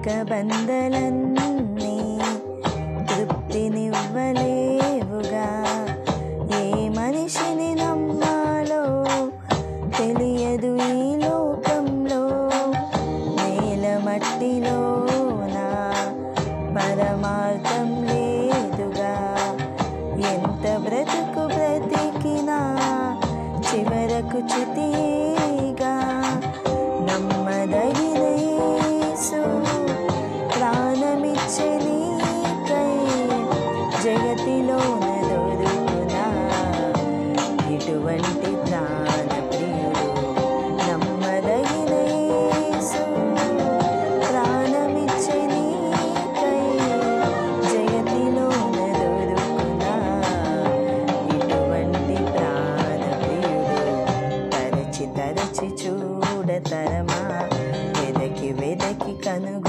బంధలన్నీ తృప్తినివ్వలేవుగా. ఏ మనిషిని నమ్మాలో తెలియదు ఈ లోకంలో. నేల మట్టిలో నా పరమార్థం లేదుగా. ఎంత బ్రతుకు బ్రతికినా చివరకు చితిగా. నమ్మదగిన యేసు ప్రాణమిచ్చే నీకై జగతిలోన దొరుకునా ఇటువంటి ప్రాణప్రియుడు. నమ్మదగిన యేసు ప్రాణమిచ్చే నీకై జగతిలోన దొరుకునా ఇటువంటి ప్రాణప్రియుడు. తరచి తరచి చూడతరమా, వెదకి వెదకి కనుగొ